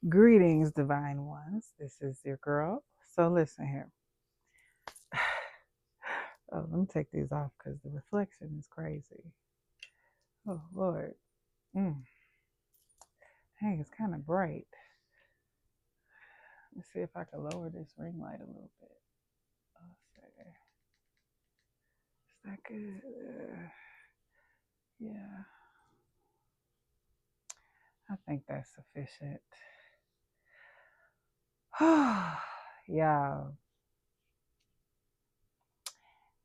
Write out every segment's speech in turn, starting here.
Greetings, divine ones. This is your girl. So listen here. Oh, let me take these off because the reflection is crazy. Oh Lord. Hey, it's kind of bright. Let's see if I can lower this ring light a little bit. Let's see. Is that good? Yeah, I think that's sufficient. Yeah,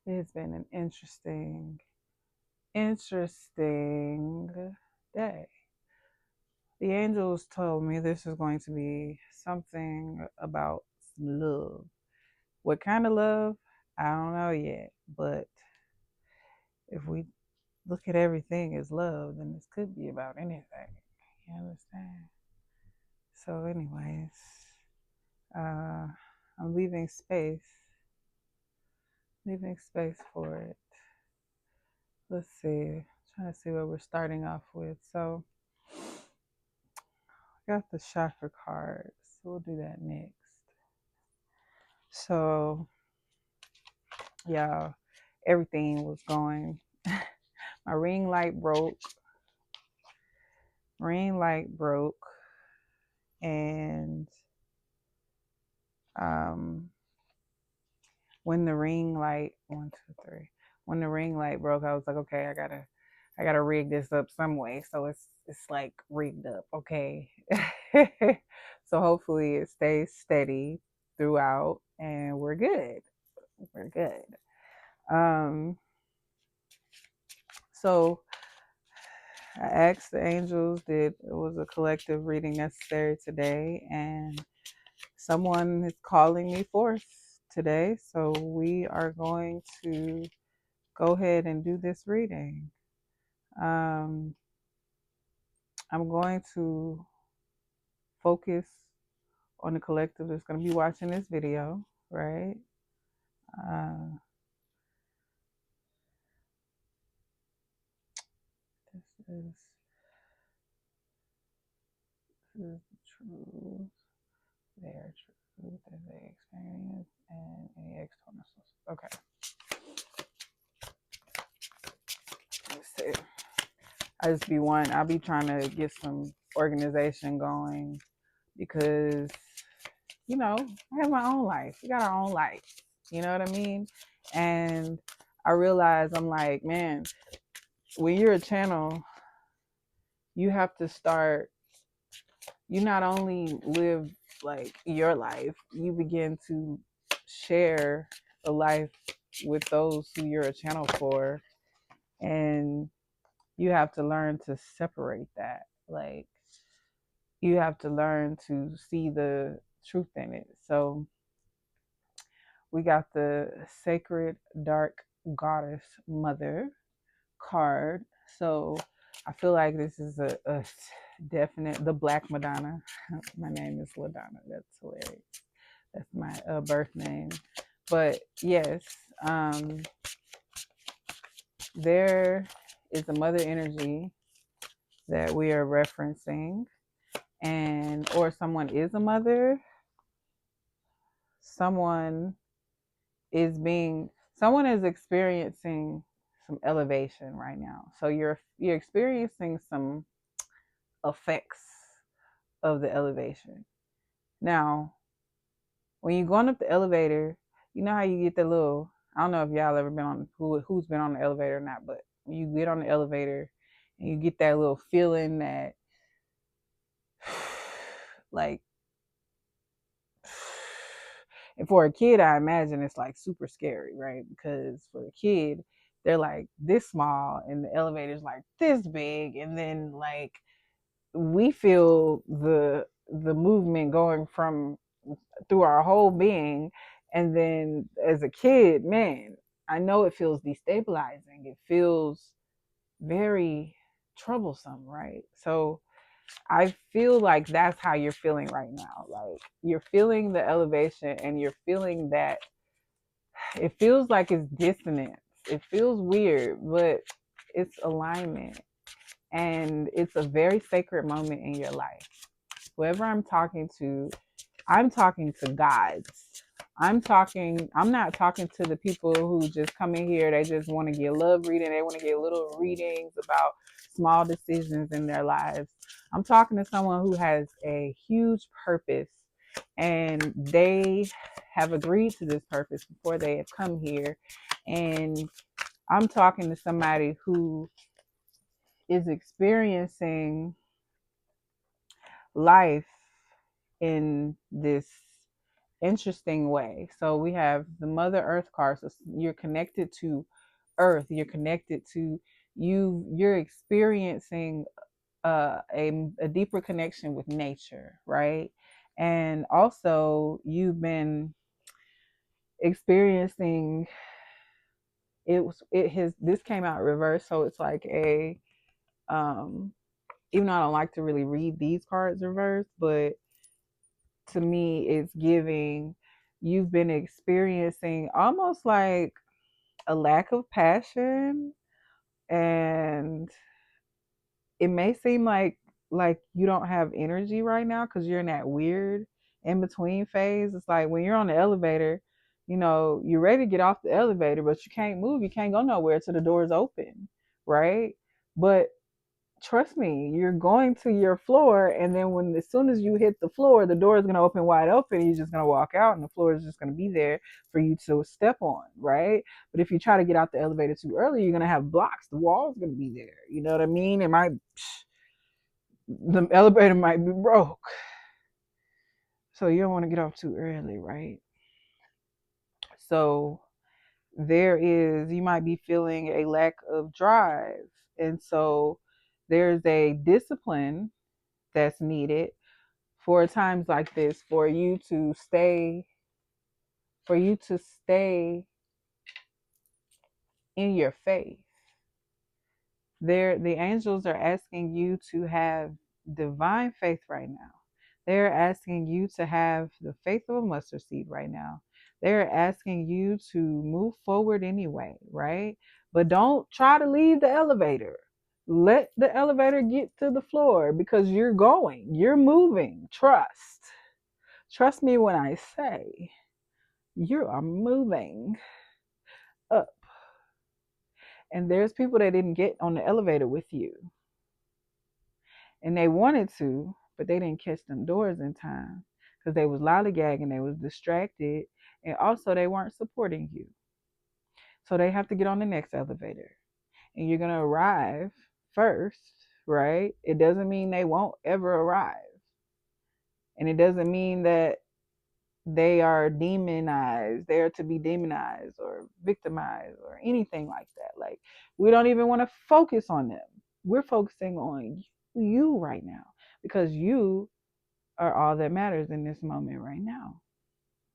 it's been an interesting day. The angels told me this is going to be something about some love. What kind of love? I don't know yet. But if we look at everything as love, then this could be about anything. You understand? So, anyways, uh, I'm leaving space for it. Let's see. Trying to see what we're starting off with. So, I got the chakra cards. So we'll do that next. So, yeah, everything was going. My ring light broke. And um, when the ring light, one, two, three, when the ring light broke, I was like, okay, I gotta rig this up some way. So it's like rigged up, okay. So hopefully it stays steady throughout, and we're good. We're good. Um, so I asked the angels, did it was a collective reading necessary today, and someone is calling me forth today. So we are going to go ahead and do this reading. Um, I'm going to focus on the collective that's going to be watching this video, right? Uh, this is the truth, their truth that they experience, and any external sources. Okay. Let's see. I'll be trying to get some organization going because, I have my own life. We got our own life. You know what I mean? And I realize I'm like, man, when you're a channel, you have to you not only live like your life, you begin to share a life with those who you're a channel for. And you have to learn to separate that. Like, you have to learn to see the truth in it. So we got the Sacred Dark Goddess Mother card. So I feel like this is a definite, the Black Madonna. My name is LaDonna. That's hilarious. That's my birth name. But yes, there is a mother energy that we are referencing, and or someone is a mother, someone someone is experiencing some elevation right now. So you're experiencing some effects of the elevation. Now, when you're going up the elevator, you know how you get the little, I don't know if y'all ever been on who's been on the elevator or not, but when you get on the elevator and you get that little feeling that like, and for a kid, I imagine it's like super scary, right? Because for the kid, they're like this small and the elevator's like this big. And then like we feel the movement going from through our whole being. And then as a kid, man, I know it feels destabilizing. It feels very troublesome, right? So I feel like that's how you're feeling right now. Like you're feeling the elevation and you're feeling that it feels like it's dissonance. It feels weird, but it's alignment. And it's a very sacred moment in your life. whoever I'm talking to gods. I'm not talking to the people who just come in here, they just want to get love reading, they want to get little readings about small decisions in their lives. I'm talking to someone who has a huge purpose and they have agreed to this purpose before they have come here. And I'm talking to somebody who is experiencing life in this interesting way. So we have the Mother Earth card. So you're connected to Earth. You're connected to you. You're experiencing a deeper connection with nature, right? And also you've been experiencing it has this came out reverse, so it's like a um even though I don't like to really read these cards reverse, but to me it's giving you've been experiencing almost like a lack of passion, and it may seem like you don't have energy right now because you're in that weird in between phase. It's like when you're on the elevator, you're ready to get off the elevator, but you can't move, you can't go nowhere till the door's open, right? But trust me, you're going to your floor, and then as soon as you hit the floor, the door is going to open wide open. You're just going to walk out, and the floor is just going to be there for you to step on, right? But if you try to get out the elevator too early, you're going to have blocks. The wall's going to be there. You know what I mean? The elevator might be broke, so you don't want to get off too early, right? So you might be feeling a lack of drive, and so there's a discipline that's needed for times like this for you to stay in your faith. The angels are asking you to have divine faith right now. They're asking you to have the faith of a mustard seed right now. They're asking you to move forward anyway, right? But don't try to leave the elevator. Let the elevator get to the floor because you're moving. Trust me when I say you are moving up. And there's people that didn't get on the elevator with you. And they wanted to, but they didn't catch them doors in time because they was lollygagging, they was distracted, and also they weren't supporting you. So they have to get on the next elevator. And you're going to arrive first, right? It doesn't mean they won't ever arrive. And it doesn't mean that they are demonized, they are to be demonized or victimized or anything like that. Like, we don't even want to focus on them. We're focusing on you right now because you are all that matters in this moment right now.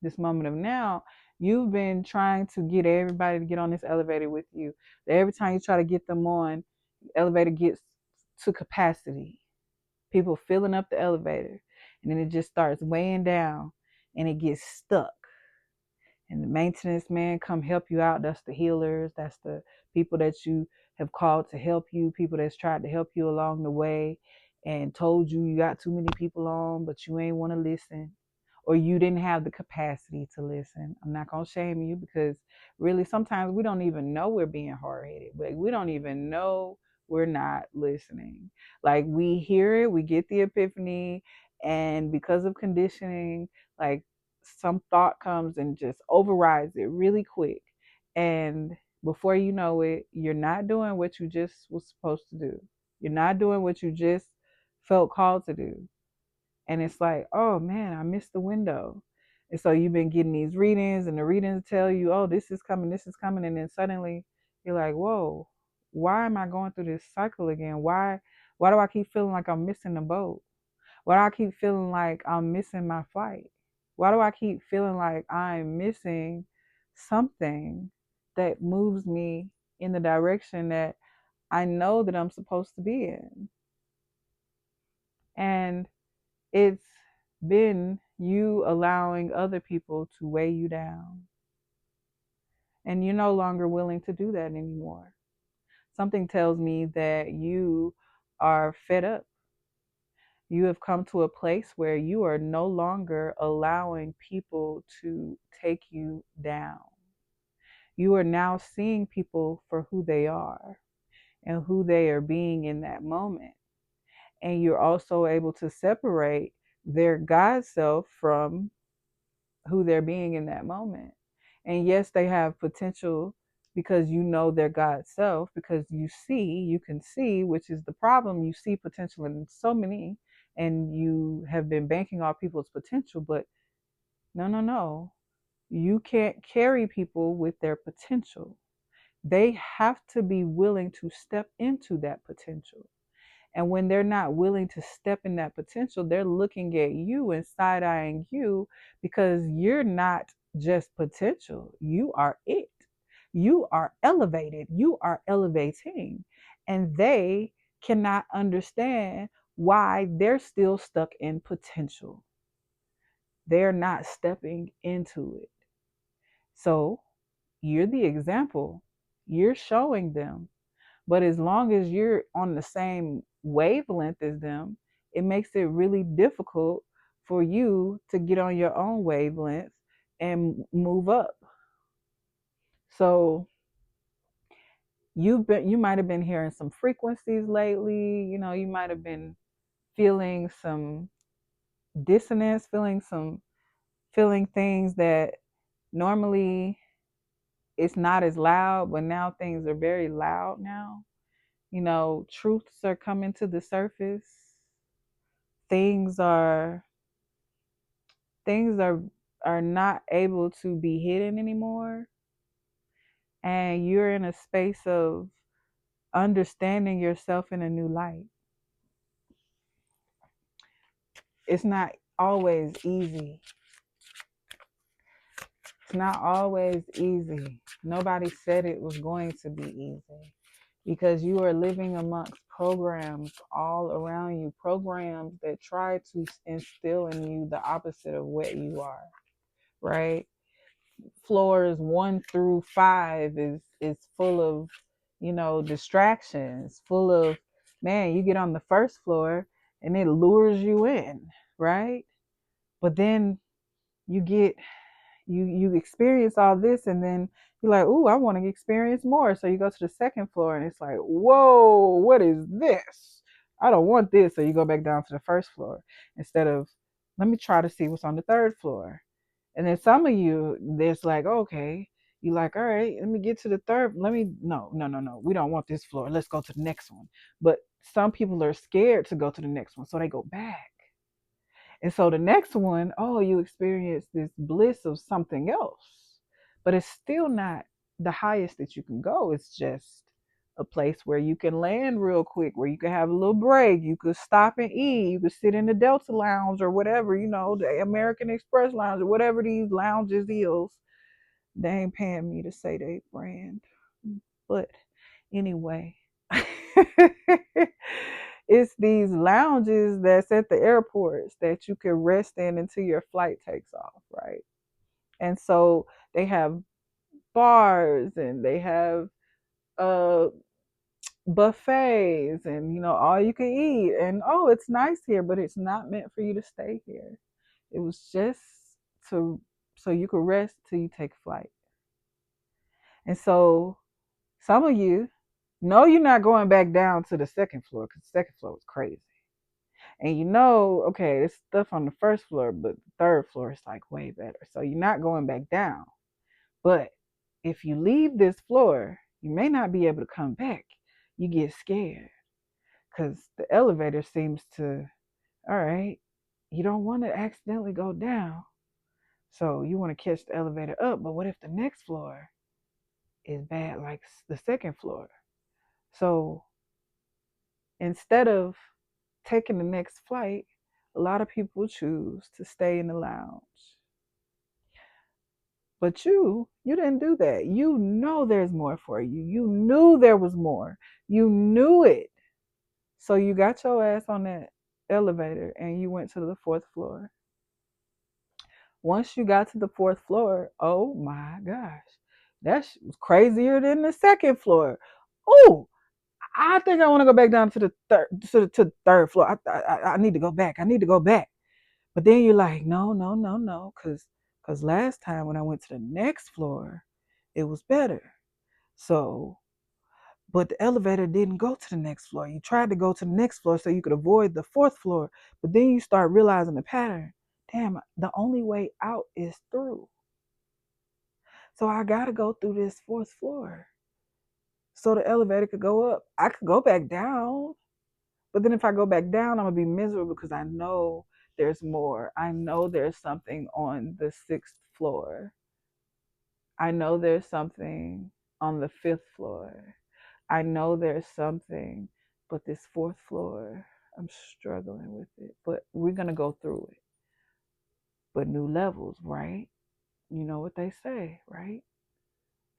This moment of now, you've been trying to get everybody to get on this elevator with you. Every time you try to get them on, the elevator gets to capacity. People filling up the elevator, and then it just starts weighing down and it gets stuck, and the maintenance man come help you out. That's the healers, that's the people that you have called to help you, people that's tried to help you along the way and told you got too many people on but you ain't want to listen, or you didn't have the capacity to listen. I'm not going to shame you because really sometimes we don't even know we're being hard-headed, but we don't even know we're not listening. Like, we hear it, we get the epiphany, and because of conditioning, like, some thought comes and just overrides it really quick. And before you know it, you're not doing what you just was supposed to do. You're not doing what you just felt called to do. And it's like, oh man, I missed the window. And so you've been getting these readings, and the readings tell you, oh, this is coming, this is coming. And then suddenly you're like, whoa, why am I going through this cycle again? Why do I keep feeling like I'm missing the boat? Why do I keep feeling like I'm missing my flight? Why do I keep feeling like I'm missing something that moves me in the direction that I know that I'm supposed to be in? And it's been you allowing other people to weigh you down. And you're no longer willing to do that anymore. Something tells me that you are fed up. You have come to a place where you are no longer allowing people to take you down. You are now seeing people for who they are and who they are being in that moment. And you're also able to separate their God self from who they're being in that moment. And yes, they have potential because you know their God self, because you can see, which is the problem. You see potential in so many, and you have been banking on people's potential, but no, no, no. You can't carry people with their potential. They have to be willing to step into that potential. And when they're not willing to step in that potential, they're looking at you and side eyeing you because you're not just potential. You are it. You are elevated. You are elevating. And they cannot understand why they're still stuck in potential. They're not stepping into it. So you're the example. You're showing them. But as long as you're on the same wavelength as them, it makes it really difficult for you to get on your own wavelength and move up. So you might have been hearing some frequencies lately, you might have been feeling some dissonance, feeling things that normally it's not as loud, but now things are very loud now. Truths are coming to the surface. Things are things are not able to be hidden anymore. And you're in a space of understanding yourself in a new light. It's not always easy. It's not always easy. Nobody said it was going to be easy because you are living amongst programs all around you, programs that try to instill in you the opposite of what you are, right? Floors 1 through 5 is full of distractions, full of, man, you get on the first floor and it lures you in, right? But then you get you experience all this, and then you're like, ooh, I want to experience more. So you go to the second floor and it's like, whoa, what is this? I don't want this. So you go back down to the first floor instead of, let me try to see what's on the third floor. And then some of you, there's like, okay, you like, all right, let me get to the third. No, no, no, no. We don't want this floor. Let's go to the next one. But some people are scared to go to the next one. So they go back. And so the next one, oh, you experience this bliss of something else. But it's still not the highest that you can go. It's just a place where you can land real quick, where you can have a little break. You could stop and eat. You could sit in the Delta Lounge or whatever, the American Express Lounge or whatever these lounges is. They ain't paying me to say they brand. But anyway. It's these lounges that's at the airports that you can rest in until your flight takes off, right? And so they have bars and they have uh buffets and all you can eat, and oh, it's nice here, but it's not meant for you to stay here. It was just to so you could rest till you take flight. And so some of you know you're not going back down to the second floor because the second floor was crazy. And okay, there's stuff on the first floor, but the third floor is like way better. So you're not going back down. But if you leave this floor, you may not be able to come back. You get scared because the elevator seems to, all right, you don't want to accidentally go down. So you want to catch the elevator up. But what if the next floor is bad, like the second floor? So instead of taking the next flight, a lot of people choose to stay in the lounge. But you didn't do that. You know there's more for you. You knew there was more. You knew it. So you got your ass on that elevator and you went to the fourth floor. Once you got to the fourth floor, oh my gosh, that was crazier than the second floor. Oh, I think I want to go back down to the to the third floor. I need to go back. I need to go back. But then you're like, no, no, no, no, because last time when I went to the next floor, it was better. So, but the elevator didn't go to the next floor. You tried to go to the next floor so you could avoid the fourth floor, but then you start realizing the pattern. Damn, the only way out is through. So I gotta go through this fourth floor so the elevator could go up. I could go back down, but then if I go back down, I'm gonna be miserable because I know there's more. I know there's something on the sixth floor. I know there's something on the fifth floor. I know there's something, but this fourth floor, I'm struggling with it. But we're gonna go through it. But new levels, right? You know what they say, right?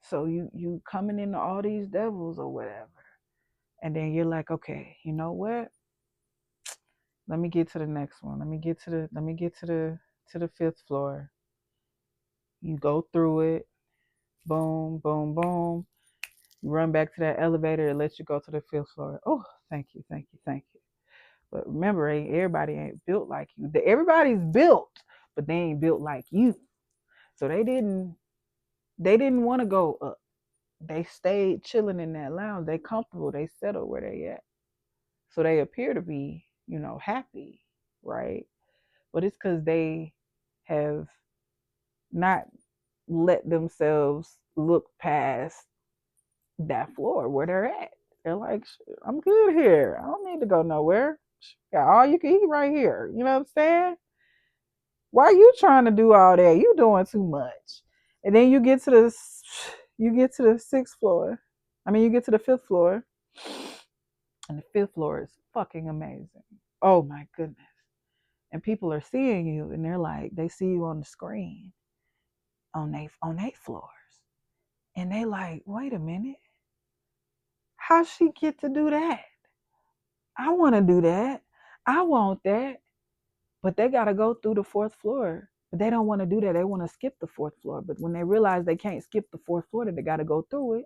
So you coming into all these devils or whatever, and then you're like, okay, you know what? Let me get to the next one. Let me get to the fifth floor. You go through it, boom, boom, boom. You run back to that elevator. It lets you go to the fifth floor. Oh, thank you, thank you, thank you. But remember, everybody ain't built like you. Everybody's built, but they ain't built like you. So they didn't want to go up. They stayed chilling in that lounge. They comfortable. They settled where they at. So they appear to be, happy, right? But it's because they have not let themselves look past that floor where they're at. They're like, I'm good here. I don't need to go nowhere. Got all you can eat right here. You know what I'm saying? Why are you trying to do all that? You doing too much. And then you get to the sixth floor. I mean, you get to the fifth floor, and the fifth floor is fucking amazing. Oh my goodness. And people are seeing you, and they're like, they see you on the screen on 8 floors, and they like, wait a minute, how she get to do that? I want to do that. I want that. But they got to go through the fourth floor. But they don't want to do that. They want to skip the fourth floor. But when they realize they can't skip the fourth floor, that they got to go through it.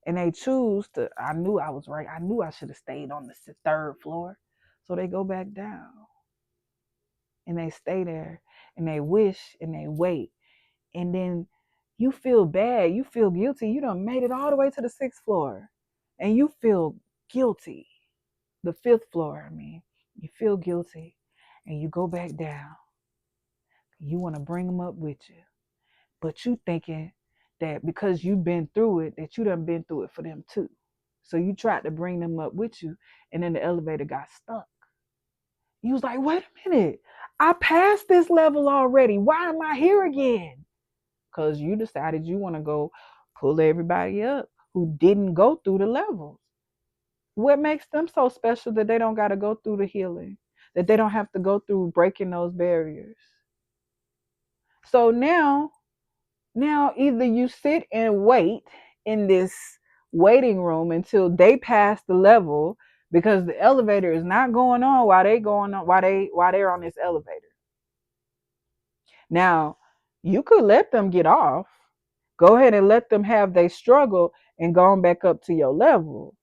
And they choose to, I knew I was right. I knew I should have stayed on the third floor. So they go back down and they stay there and they wish and they wait. And then you feel bad. You feel guilty. You done made it all the way to the sixth floor. And you feel guilty. The fifth floor, I mean. You feel guilty. And you go back down. You want to bring them up with you. But you thinking that because you've been through it, that you done been through it for them too. So you tried to bring them up with you, and then the elevator got stuck. You was like, wait a minute. I passed this level already. Why am I here again? Because you decided you want to go pull everybody up who didn't go through the levels. What makes them so special that they don't got to go through the healing, that they don't have to go through breaking those barriers? So now either you sit and wait in this waiting room until they pass the level, because the elevator is not going on while they're on this elevator. Now, you could let them get off. Go ahead and let them have their struggle and go on back up to your level.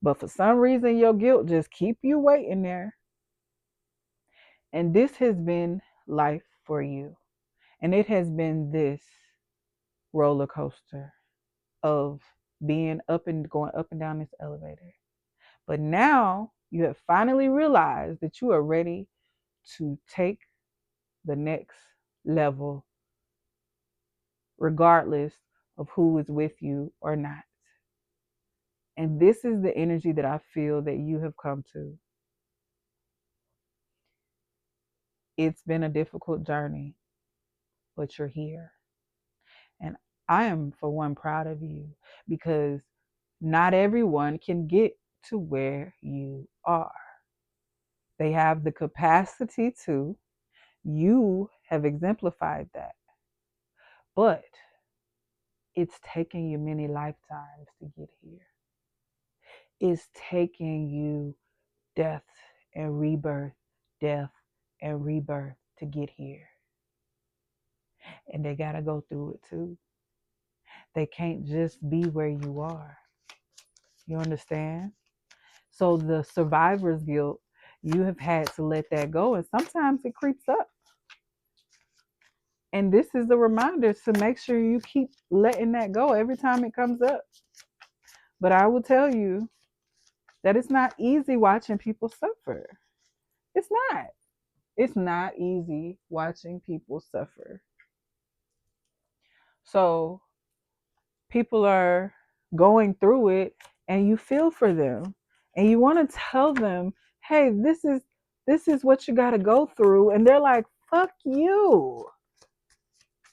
But for some reason, your guilt just keep you waiting there. And this has been life for you. And it has been this roller coaster of being up and going up and down this elevator. But now you have finally realized that you are ready to take the next level, regardless of who is with you or not. And this is the energy that I feel that you have come to. It's been a difficult journey, but you're here. And I am, for one, proud of you, because not everyone can get to where you are. They have the capacity to. You have exemplified that. But it's taken you many lifetimes to get here. It's taking you death and death and rebirth to get here. And they got to go through it too. They can't just be where you are. You understand? So the survivor's guilt, you have had to let that go. And sometimes it creeps up. And this is a reminder to make sure you keep letting that go every time it comes up. But I will tell you that it's not easy watching people suffer. It's not. It's not easy watching people suffer. So people are going through it and you feel for them and you want to tell them, hey, this is what you got to go through, and they're like, fuck you.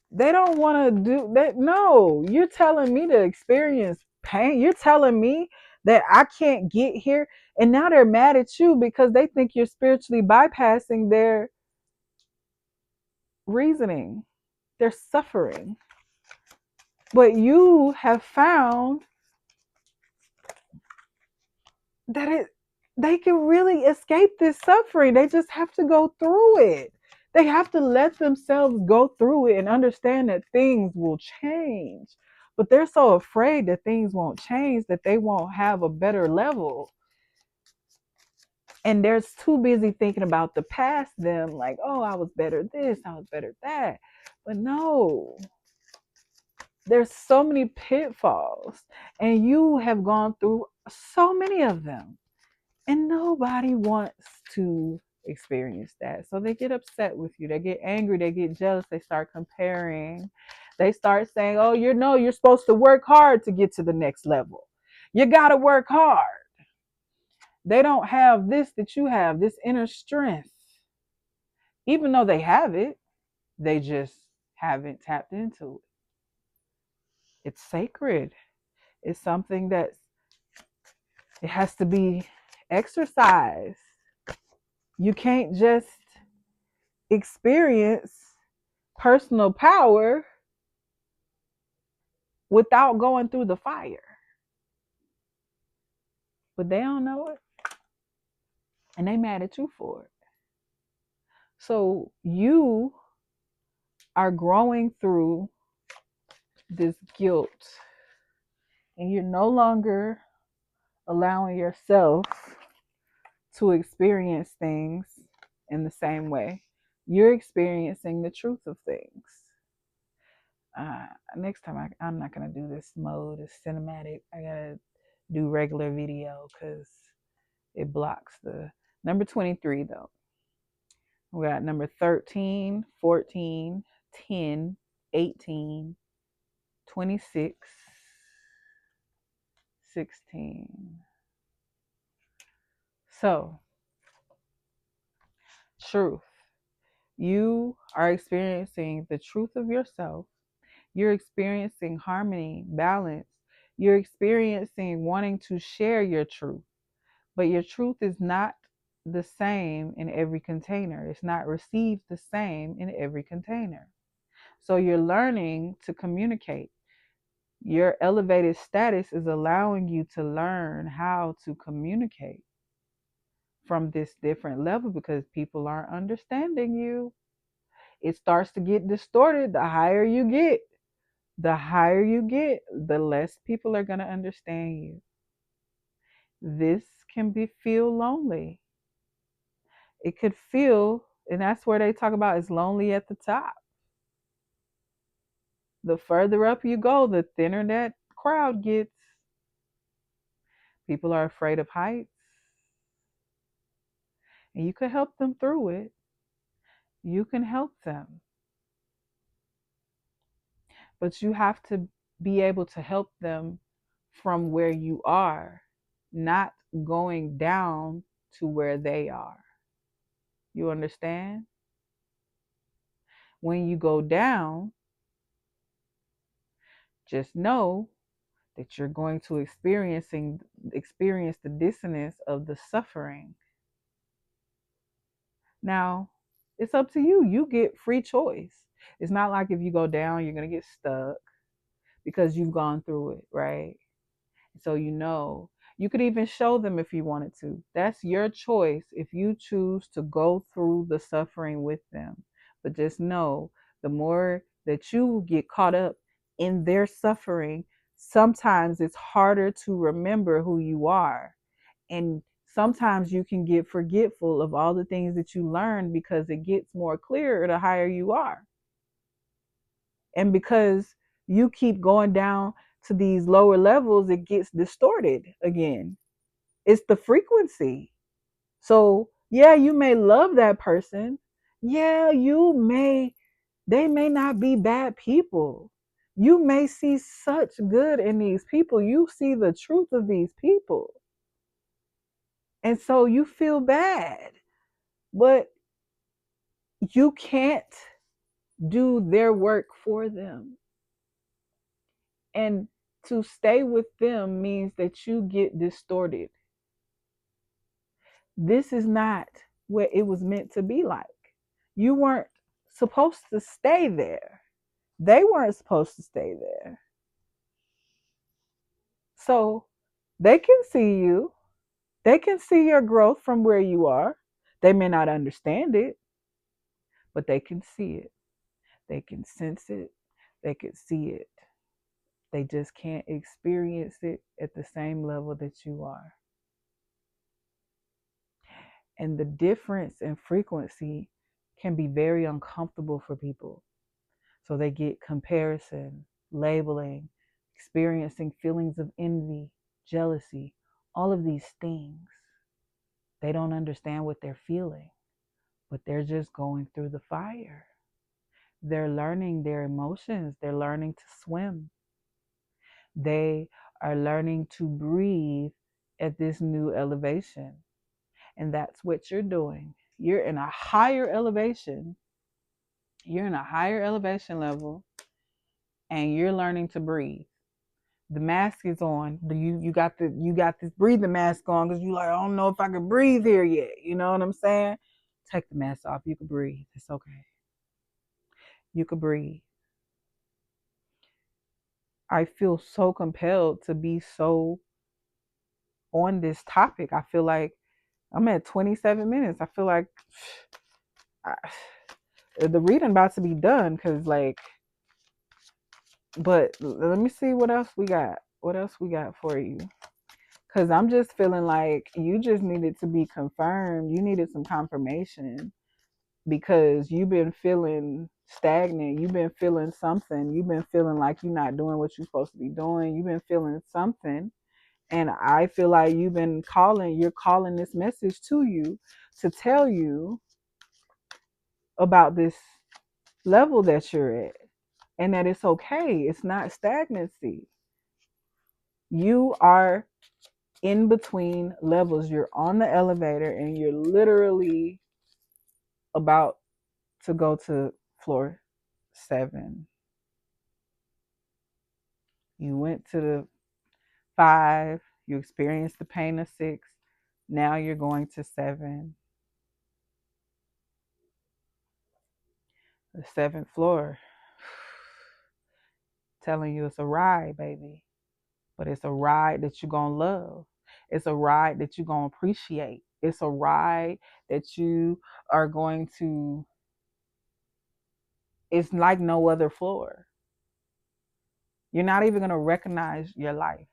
They don't want to do that. No, you're telling me to experience pain. You're telling me that I can't get here, and now they're mad at you because they think you're spiritually bypassing their reasoning. They're suffering, but you have found that they can really escape this suffering. They just have to go through it. They have to let themselves go through it and understand that things will change. But they're so afraid that things won't change, that they won't have a better level. And they're too busy thinking about the past them, like, oh, I was better this, I was better that. But no, there's so many pitfalls, and you have gone through so many of them. And nobody wants to experience that. So they get upset with you. They get angry. They get jealous. They start comparing. They start saying, oh, you're supposed to work hard to get to the next level. You got to work hard. They don't have this that you have, this inner strength. Even though they have it, they just haven't tapped into it. It's sacred. It's something that it has to be exercised. You can't just experience personal power without going through the fire. But they don't know it. And they mad at you for it. So you are growing through this guilt. And you're no longer allowing yourself to experience things in the same way. You're experiencing the truth of things. Next time I'm not going to do this mode. It's cinematic. I got to do regular video because it blocks the number 23 though. We got number 13, 14, 10, 18, 26, 16. So, truth. You are experiencing the truth of yourself. You're experiencing harmony, balance. You're experiencing wanting to share your truth. But your truth is not the same in every container. It's not received the same in every container. So you're learning to communicate. Your elevated status is allowing you to learn how to communicate from this different level because people aren't understanding you. It starts to get distorted the higher you get. The higher you get, the less people are going to understand you. This can feel lonely. It could feel, and that's where they talk about it's lonely at the top. The further up you go, the thinner that crowd gets. People are afraid of heights. And you can help them through it. You can help them. But you have to be able to help them from where you are, not going down to where they are. You understand? When you go down, just know that you're going to experience the dissonance of the suffering. Now, it's up to you. You get free choice. It's not like if you go down, you're going to get stuck because you've gone through it, right? So you could even show them if you wanted to. That's your choice if you choose to go through the suffering with them. But just know, the more that you get caught up in their suffering, sometimes it's harder to remember who you are. And sometimes you can get forgetful of all the things that you learned because it gets more clear the higher you are. And because you keep going down to these lower levels, it gets distorted again. It's the frequency. So, yeah, you may love that person. Yeah, they may not be bad people. You may see such good in these people. You see the truth of these people. And so you feel bad, but you can't do their work for them. And to stay with them means that you get distorted. This is not what it was meant to be like. You weren't supposed to stay there. They weren't supposed to stay there. So they can see you. They can see your growth from where you are. They may not understand it, but they can see it. They can sense it. They can see it. They just can't experience it at the same level that you are. And the difference in frequency can be very uncomfortable for people. So they get comparison, labeling, experiencing feelings of envy, jealousy, all of these things. They don't understand what they're feeling, but they're just going through the fire. They're learning their emotions. They're learning to swim. They are learning to breathe at this new elevation. And that's what you're doing. You're in a higher elevation. You're in a higher elevation level and you're learning to breathe. The mask is on. You got this breathing mask on because you like, I don't know if I can breathe here yet. You know what I'm saying? Take the mask off. You can breathe. It's okay. You can breathe. I feel so compelled to be so on this topic. I feel like I'm at 27 minutes. I feel like I, the reading about to be done because but let me see what else we got. What else we got for you? Because I'm just feeling like you just needed to be confirmed. You needed some confirmation because you've been feeling stagnant. You've been feeling something. You've been feeling like you're not doing what you're supposed to be doing. You've been feeling something. And I feel like you're calling this message to you to tell you about this level that you're at and that it's okay. It's not stagnancy. You are in between levels. You're on the elevator and you're literally about to go to floor 7. You went to the 5, you experienced the pain of 6. Now you're going to 7. The 7th floor. Telling you it's a ride, baby. But it's a ride that you're going to love. It's a ride that you're going to appreciate. It's a ride that you are going to, it's like no other floor. You're not even going to recognize your life.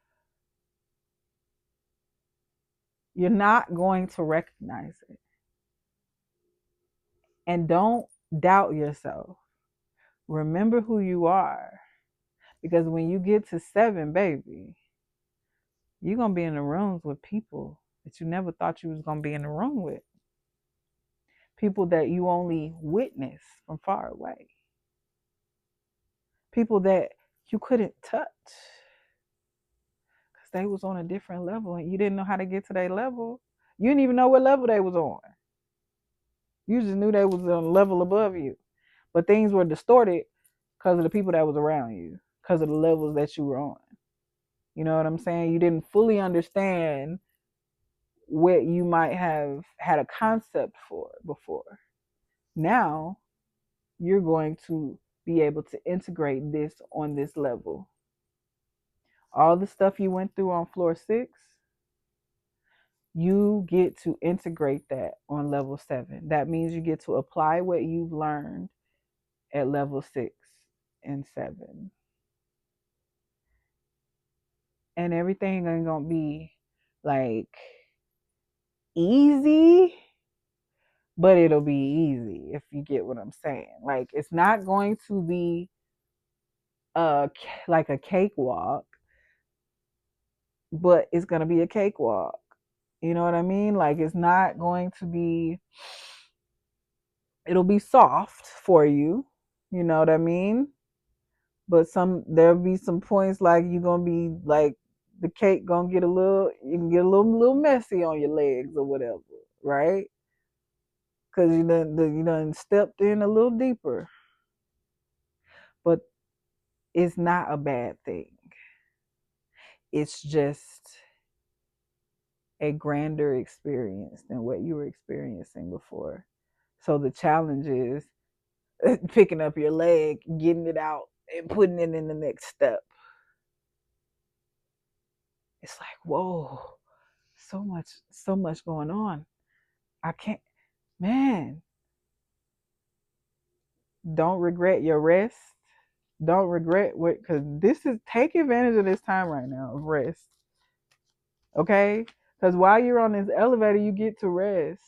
You're not going to recognize it. And don't doubt yourself. Remember who you are. Because when you get to 7, baby, you're going to be in the rooms with people that you never thought you was going to be in the room with. People that you only witness from far away. People that you couldn't touch because they was on a different level and you didn't know how to get to their level. You didn't even know what level they was on. You just knew they was on a level above you. But things were distorted because of the people that was around you, because of the levels that you were on. You know what I'm saying? You didn't fully understand what you might have had a concept for before. Now you're going to be able to integrate this on this level. All the stuff you went through on floor 6, you get to integrate that on level 7. That means you get to apply what you've learned at level 6 and 7. and everything ain't gonna be like easy, but it'll be easy if you get what I'm saying. Like it's not going to be like a cakewalk, but it's gonna be a cakewalk. You know what I mean? Like it's not going to be. It'll be soft for you. You know what I mean? But there'll be some points like you're gonna be like the cake gonna get a little. You can get a little messy on your legs or whatever, right? Because you done stepped in a little deeper. But it's not a bad thing. It's just a grander experience than what you were experiencing before. So the challenge is picking up your leg, getting it out, and putting it in the next step. It's like, whoa, so much going on. I can't, man, don't regret your rest. Don't regret what, because take advantage of this time right now of rest. Okay? Because while you're on this elevator, you get to rest.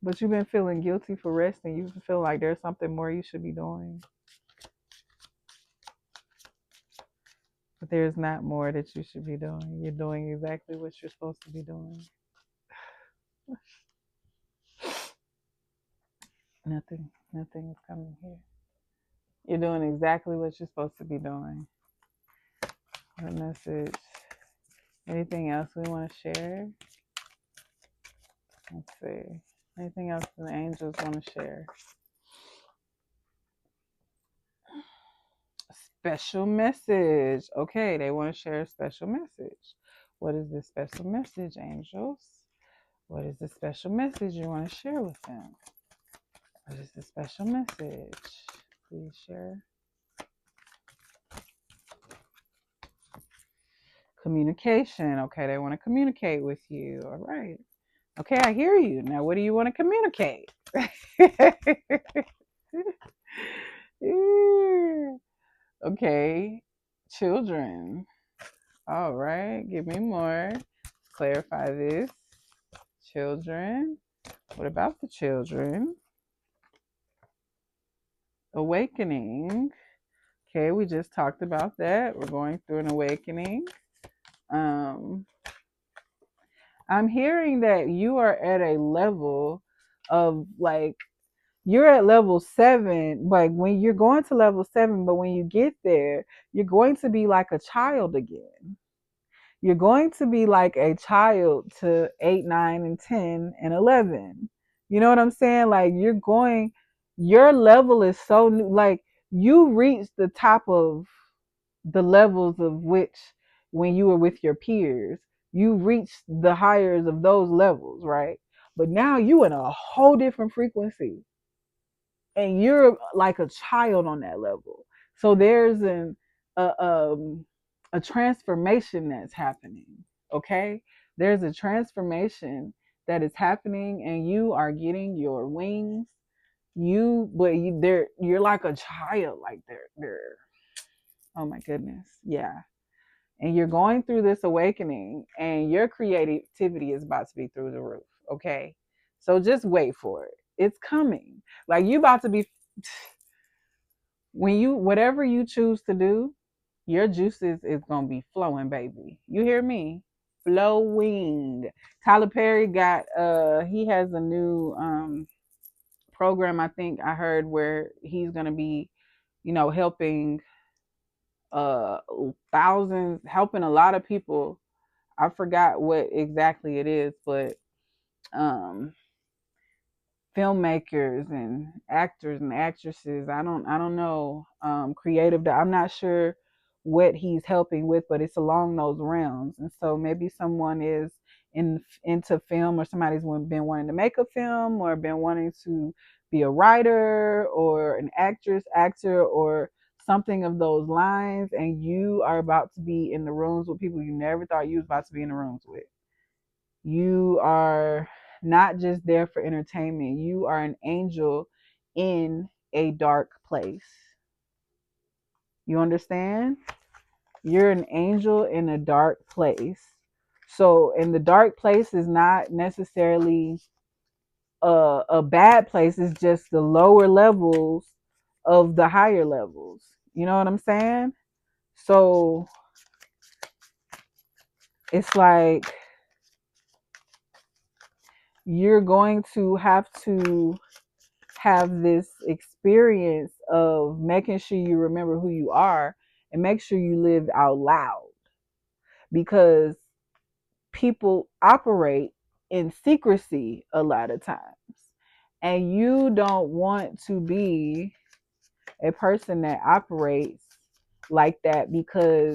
But you've been feeling guilty for resting. You feel like there's something more you should be doing. But there's not more that you should be doing. You're doing exactly what you're supposed to be doing. Nothing is coming here. You're doing exactly what you're supposed to be doing. What message? Anything else we want to share? Let's see. Anything else the angels want to share? Special message. Okay, they want to share a special message. What is the special message, angels? What is the special message you want to share with them? What is the special message? Please share. Communication. Okay, they want to communicate with you. All right. Okay, I hear you. Now, what do you want to communicate? Okay, children. All right, give me more. Let's clarify this. Children. What about the children? Awakening. Okay, we just talked about that. We're going through an awakening. I'm hearing that you are at a level of like you're at level 7, like when you're going to level 7, but when you get there, you're going to be like a child again. You're going to be like a child to 8, 9, and 10 and 11. You know what I'm saying? Like your level is so new. Like you reached the top of the levels of which when you were with your peers, you reached the highers of those levels, right? But now you in a whole different frequency and you're like a child on that level. So there's a, um, a transformation that's happening. Okay, there's a transformation that is happening, and you are getting your wings. You're like a child, like they're. Oh my goodness, yeah. And you're going through this awakening, and your creativity is about to be through the roof. Okay, so just wait for it. It's coming. Like you about to be when you whatever you choose to do, your juices is gonna be flowing, baby. You hear me? Flowing. Tyler Perry got he has a new program I think I heard where he's gonna be, helping uh thousands, helping a lot of people. I forgot what exactly it is, but um filmmakers and actors and actresses. I don't know. Creative. I'm not sure what he's helping with, but it's along those realms. And so maybe someone is into film, or somebody's been wanting to make a film, or been wanting to be a writer or an actor, or something of those lines. And you are about to be in the rooms with people you never thought you was about to be in the rooms with. You are not just there for entertainment. You are an angel in a dark place. You understand? You're an angel in a dark place. So, and the dark place is not necessarily a bad place. It's just the lower levels of the higher levels. You know what I'm saying? So it's like you're going to have this experience of making sure you remember who you are and make sure you live out loud, because people operate in secrecy a lot of times, and you don't want to be a person that operates like that, because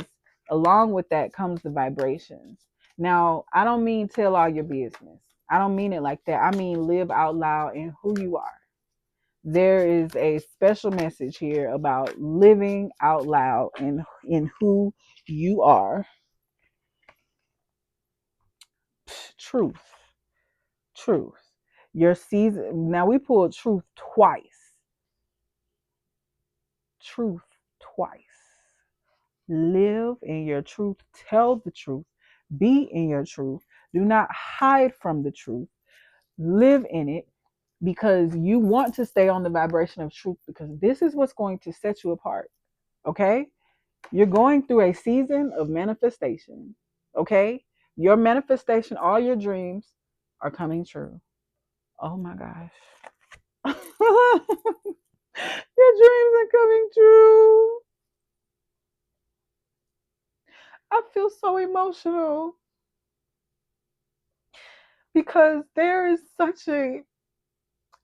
along with that comes the vibrations. Now, I don't mean tell all your business. I don't mean it like that. I mean live out loud in who you are. There is a special message here about living out loud in who you are. Truth. Truth. Your season. Now we pulled truth twice. Truth twice. Live in your truth. Tell the truth. Be in your truth. Do not hide from the truth. Live in it, because you want to stay on the vibration of truth, because this is what's going to set you apart. Okay? You're going through a season of manifestation. Okay? Your manifestation, all your dreams are coming true. Oh my gosh. Your dreams are coming true. I feel so emotional because there is such a,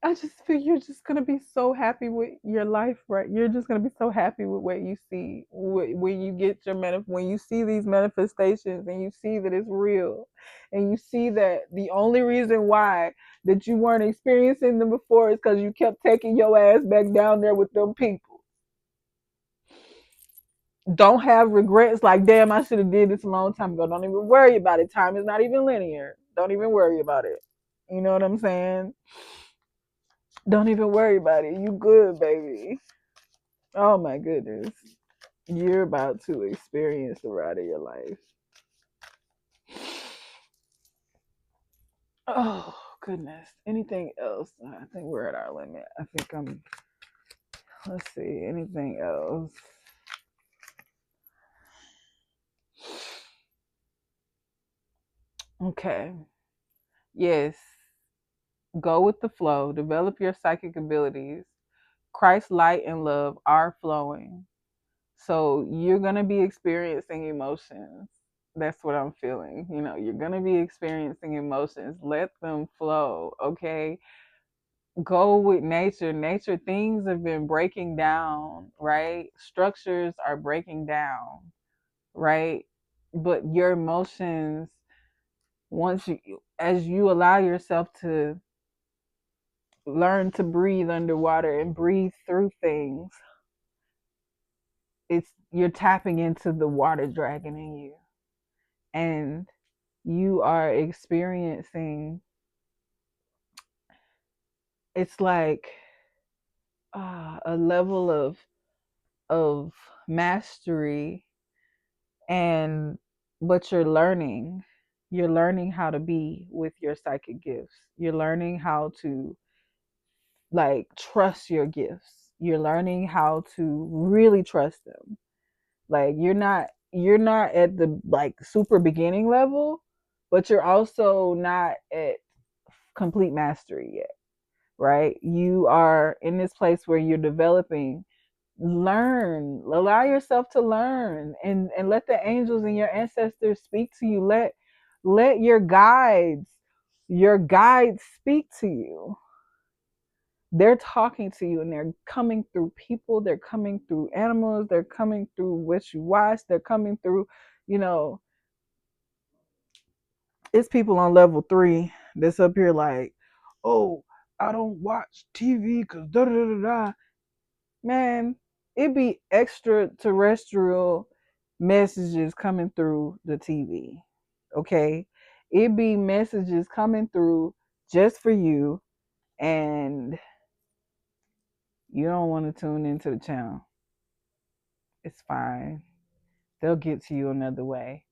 I just feel you're just gonna be so happy with your life, right? You're just gonna be so happy with what you see when you get your when you see these manifestations and you see that it's real, and you see that the only reason why that you weren't experiencing them before is because you kept taking your ass back down there with them people. Don't have regrets like, damn, I should have did this a long time ago. Don't even worry about it. Time is not even linear. Don't even worry about it. You know what I'm saying? Don't even worry about it. You good, baby. Oh my goodness. You're about to experience the ride of your life. Oh goodness. Anything else? I think we're at our limit. I think I'm, let's see, anything else? Okay. Yes. Go with the flow. Develop your psychic abilities. Christ's light and love are flowing. So you're going to be experiencing emotions. That's what I'm feeling. You know, you're going to be experiencing emotions. Let them flow, okay? Go with nature. Nature, things have been breaking down, right? Structures are breaking down, right? But your emotions, once you, as you allow yourself to learn to breathe underwater and breathe through things, it's, you're tapping into the water dragon in you, and you are experiencing, it's like a level of mastery, and but you're learning how to be with your psychic gifts. You're learning how to like trust your gifts. You're learning how to really trust them. Like you're not at the like super beginning level, but you're also not at complete mastery yet, right? You are in this place where you're developing. Learn, allow yourself to learn, and let the angels and your ancestors speak to you. Let your guides speak to you. They're talking to you, and they're coming through people, they're coming through animals, they're coming through what you watch, they're coming through, you know, it's people on level 3 that's up here like, oh, I don't watch TV because da da da da. Man, it be extraterrestrial messages coming through the TV. Okay? It be messages coming through just for you, and you don't want to tune into the channel. It's fine. They'll get to you another way.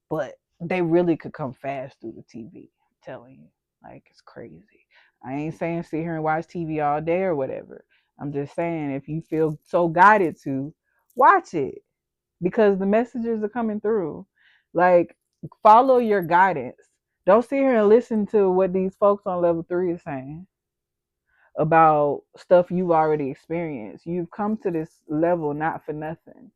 But they really could come fast through the TV. I'm telling you. Like, it's crazy. I ain't saying sit here and watch TV all day or whatever. I'm just saying if you feel so guided to, watch it because the messages are coming through. Like, follow your guidance. Don't sit here and listen to what these folks on level 3 are saying about stuff you've already experienced. You've come to this level not for nothing.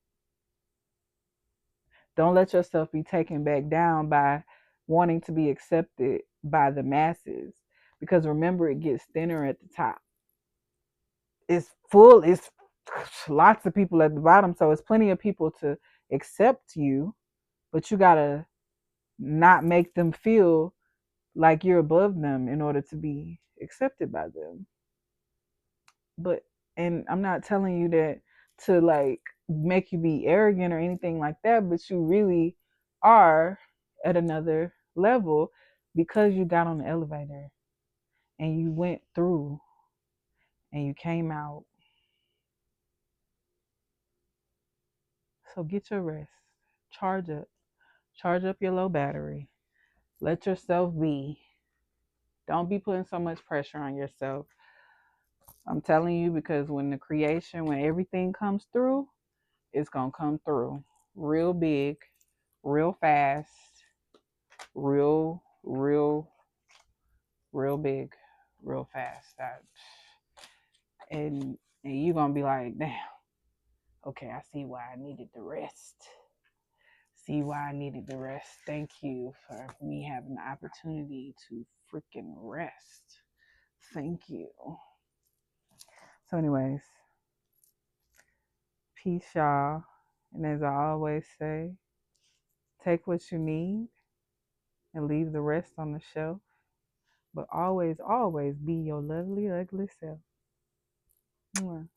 Don't let yourself be taken back down by wanting to be accepted by the masses. Because remember, it gets thinner at the top. It's full, it's lots of people at the bottom. So it's plenty of people to accept you, but you gotta not make them feel like you're above them in order to be accepted by them. But and I'm not telling you that to like make you be arrogant or anything like that, but you really are at another level because you got on the elevator and you went through and you came out. So get your rest. Charge up. Charge up your low battery. Let yourself be. Don't be putting so much pressure on yourself. I'm telling you because when the creation, when everything comes through, it's going to come through real big, real fast, real big, real fast. And you're going to be like, damn, okay, I see why I needed the rest. See why I needed the rest. Thank you for me having the opportunity to freaking rest. Thank you. So, anyways, peace, y'all. And as I always say, take what you need and leave the rest on the shelf. But always, always be your lovely, ugly self. Mwah.